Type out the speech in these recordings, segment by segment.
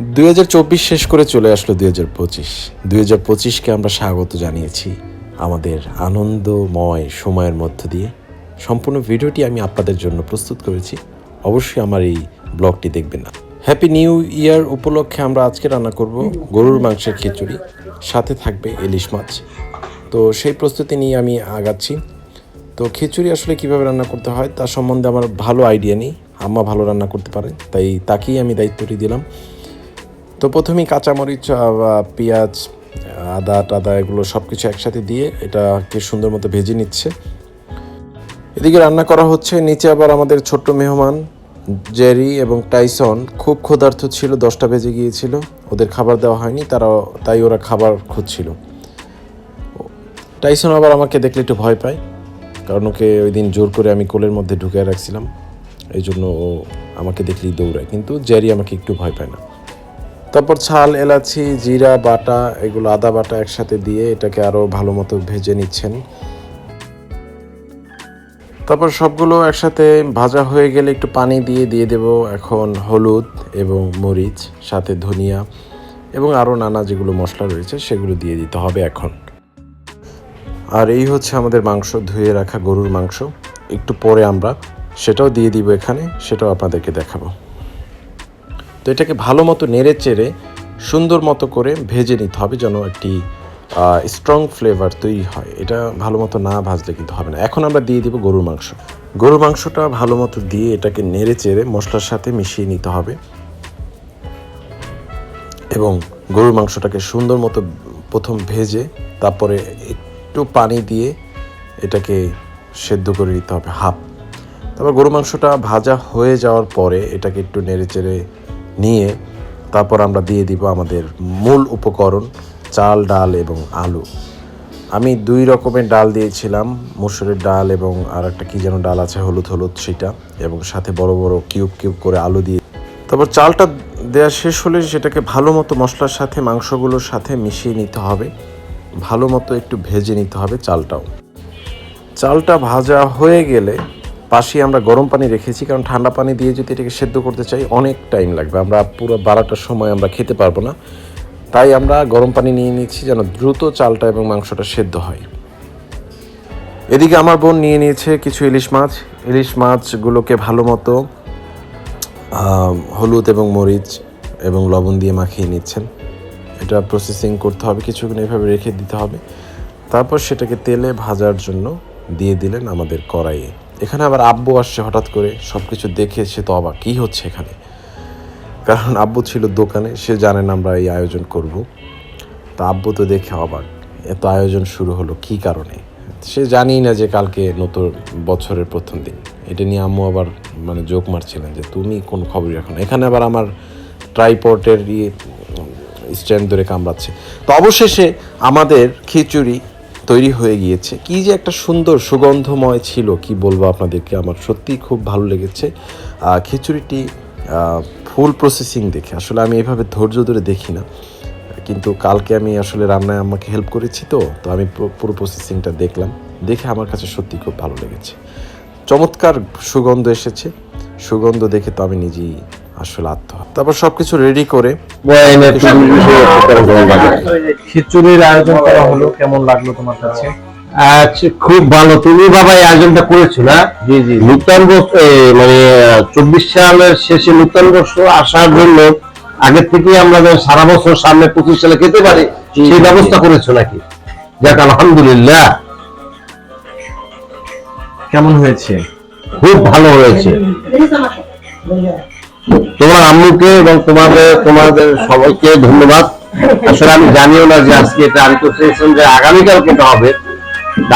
2024 শেষ করে চলে আসলো 2025কে আমরা স্বাগত জানিয়েছি আমাদের আনন্দময় সময়ের মধ্য দিয়ে। সম্পূর্ণ ভিডিওটি আমি আপনাদের জন্য প্রস্তুত করেছি, অবশ্যই আমার এই ব্লগটি দেখবেন না। হ্যাপি নিউ ইয়ার উপলক্ষে আমরা আজকে রান্না করব গরুর মাংসের খিচুড়ি, সাথে থাকবে ইলিশ মাছ। তো সেই প্রস্তুতি নিয়ে আমি আগাচ্ছি। তো খিচুড়ি আসলে কিভাবে রান্না করতে হয় তার সম্বন্ধে আমার ভালো আইডিয়া নেই, আম্মা ভালো রান্না করতে পারে, তাই তাকেই আমি দায়িত্বটি দিলাম। তো প্রথমেই কাঁচামরিচ, পেঁয়াজ, আদা এগুলো সব কিছু একসাথে দিয়ে এটাকে সুন্দর মতো ভেজে নিচ্ছে। এদিকে রান্না করা হচ্ছে। নিচে আবার আমাদের ছোট্ট মেহমান জেরি এবং টাইসন খুব ক্ষুধার্ত ছিল, 10টা বেজে গিয়েছিল, ওদের খাবার দেওয়া হয়নি, তাই ওরা খাবার খুঁজছিল। টাইসন আবার আমাকে দেখলে একটু ভয় পায়, কারণ ওকে ওই দিন জোর করে আমি কোলের মধ্যে ঢুকিয়ে রাখছিলাম, এই জন্য ও আমাকে দেখলেই দৌড়ায়, কিন্তু জেরি আমাকে একটু ভয় পায় না। তারপর ছাল, এলাচি, জিরা বাটা, এগুলো আদা বাটা একসাথে দিয়ে এটাকে আরও ভালো মতো ভেজে নিচ্ছেন। তারপর সবগুলো একসাথে ভাজা হয়ে গেলে একটু পানি দিয়ে দেব এখন হলুদ এবং মরিচ, সাথে ধনিয়া এবং আরও নানা যেগুলো মশলা রয়েছে সেগুলো দিয়ে দিতে হবে এখন। আর এই হচ্ছে আমাদের মাংস, ধুয়ে রাখা গরুর মাংস। একটু পরে আমরা সেটাও দিয়ে দিব এখানে, সেটাও আপনাদেরকে দেখাবো। তো এটাকে ভালো মতো নেড়ে চেড়ে সুন্দর মতো করে ভেজে নিতে হবে, যেন একটি স্ট্রং ফ্লেভার তৈরি হয়। এটা ভালো মতো না ভাজলে কিন্তু হবে না। এখন আমরা দিয়ে দিব গরুর মাংসটা ভালো মতো দিয়ে এটাকে নেড়ে চেড়ে মশলার সাথে মিশিয়ে নিতে হবে এবং গরুর মাংসটাকে সুন্দর মতো প্রথম ভেজে তারপরে একটু পানি দিয়ে এটাকে সেদ্ধ করে নিতে হবে হাফ। তারপর গরুর মাংসটা ভাজা হয়ে যাওয়ার পরে এটাকে একটু নেড়ে চেড়ে নিয়ে তারপর আমরা দিয়ে দিব আমাদের মূল উপকরণ, চাল, ডাল এবং আলু। আমি 2 রকমের ডাল দিয়েছিলাম, মসুরের ডাল এবং আর একটা কী যেন ডাল আছে হলুদ সেটা, এবং সাথে বড় বড় কিউব করে আলু দিয়ে। তারপর চালটা দেওয়া শেষ হলে সেটাকে ভালো মতো মশলার সাথে মাংসগুলোর সাথে মিশিয়ে নিতে হবে, ভালো মতো একটু ভেজে নিতে হবে চালটা ভাজা হয়ে গেলে পাশে আমরা গরম পানি রেখেছি, কারণ ঠান্ডা পানি দিয়ে যদি এটাকে সেদ্ধ করতে চাই অনেক টাইম লাগবে, আমরা পুরো 12টার সময় আমরা খেতে পারবো না, তাই আমরা গরম পানি নিয়ে নিচ্ছি যেন দ্রুত চালটা এবং মাংসটা সেদ্ধ হয়। এদিকে আমার বোন নিয়ে নিয়েছে কিছু ইলিশ মাছগুলোকে ভালো মতো হলুদ এবং মরিচ এবং লবণ দিয়ে মাখিয়ে নিচ্ছেন। এটা প্রসেসিং করতে হবে, কিছুক্ষণ এভাবে রেখে দিতে হবে। তারপর সেটাকে তেলে ভাজার জন্য দিয়ে দিলেন আমাদের কড়াইয়ে। এখানে আবার আব্বু আসছে হঠাৎ করে, সব কিছু দেখে সে তো অবাক, কী হচ্ছে এখানে, কারণ আব্বু ছিল দোকানে, সে জানেন আমরা এই আয়োজন করব। তা আব্বু তো দেখে অবাক, এত আয়োজন শুরু হলো কী কারণে, সে জানি না যে কালকে নতুন বছরের প্রথম দিন। এটা নিয়ে আম্মু আবার জোক মারছিলেন যে তুমি কোন খবরই রাখো না। এখানে আবার আমার ট্রাইপডের স্ট্যান্ড ধরে কামড়াচ্ছে। তো অবশেষে আমাদের খিচুড়ি তৈরি হয়ে গিয়েছে। কি যে একটা সুন্দর সুগন্ধময় ছিল, কি বলবো আপনাদেরকে, আমার সত্যিই খুব ভালো লেগেছে খিচুড়িটি। ফুল প্রসেসিং দেখে আসলে আমি এভাবে ধৈর্য ধরে দেখি না, কিন্তু কালকে আমি আসলে রান্নায় আমাকে হেল্প করেছি, তো আমি পুরো প্রসেসিংটা দেখে আমার কাছে সত্যি খুব ভালো লেগেছে। চমৎকার সুগন্ধ এসেছে, সুগন্ধ দেখে তো আমি নিজেই আসলে তারপর সবকিছু রেডি করে খিচুড়ির আয়োজন করা হলো। কেমন লাগলো তোমার কাছে? আচ্ছা, খুব ভালো। তুমি বাবা এই আয়োজনটা করেছো না? জি জি। নূতন বর্ষ 24 সালের শেষে নূতন বর্ষ আসার জন্য আগে থেকে আমরা সারা বছর সামনে 25 সালে খেতে পারি সেই ব্যবস্থা করেছো নাকি? যাক, আলহামদুলিল্লাহ। কেমন হয়েছে? খুব ভালো হয়েছে। তোমার আম্মুকে এবং তোমাদের সবাইকে ধন্যবাদ। আসলে আমি জানিও না যে আজকে এটা, আমি তো চেয়েছিলাম যে আগামীকাল কেটে হবে,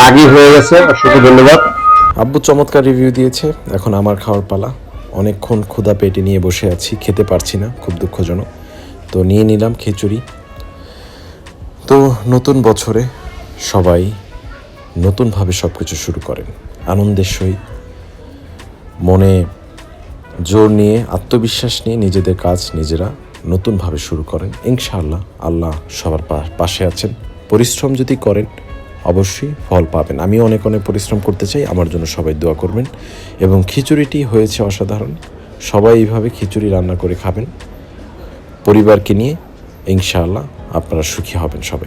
আগেই হয়ে গেছে। অসংখ্য ধন্যবাদ। আব্বু চমৎকার রিভিউ দিয়েছে, এখন আমার খাওয়ার পালা। অনেকক্ষণ ক্ষুধা পেটে নিয়ে বসে আছি, খেতে পারছি না, খুব দুঃখজনক। তো নিয়ে নিলাম খিচুড়ি। তো নতুন বছরে সবাই নতুনভাবে সব কিছু শুরু করেন, আনন্দের সহিত, মনে জোর নিয়ে, আত্মবিশ্বাস নিয়ে নিজেদের কাজ নিজেরা নতুনভাবে শুরু করেন। ইনশাআল্লাহ আল্লাহ সবার পাশে আছেন। পরিশ্রম যদি করেন অবশ্যই ফল পাবেন। আমিও অনেক পরিশ্রম করতে চাই, আমার জন্য সবাই দোয়া করবেন। এবং খিচুড়িটি হয়েছে অসাধারণ, সবাই এইভাবে খিচুড়ি রান্না করে খাবেন। পরিবারকে নিয়ে ইনশাআল্লাহ আপনারা সুখী হবেন সবাই।